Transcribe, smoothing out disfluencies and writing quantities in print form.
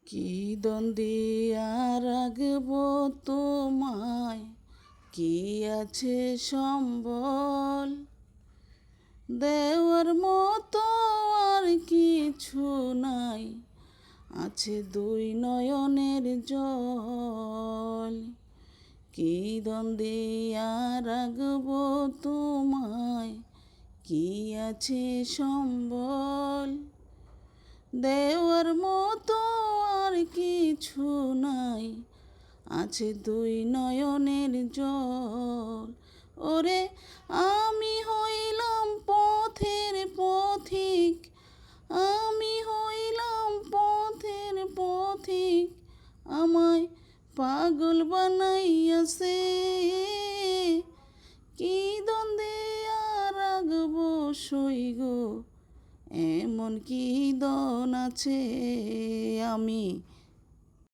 কি দ্বন্দ্বিয়া রাখবো তোমায়, কি আছে সম্বল, দেওয়ার মতো আর কিছু নাই, আছে দুই নয়নের জল। কি দ্বন্দ্বিয়া রাখবো তোমায়, কি আছে সম্বল, দেওয়ার মতো আর কিছু নাই, আছে দুই নয়নের জল। ওরে আমি হইলাম পথের পথিক, আমি হইলাম পথের পথিক, আমায় পাগল বানাইয়াছে। কি দ্বন্দ্বে আর রাখবো সইগো, এমন কি দন আছে আমি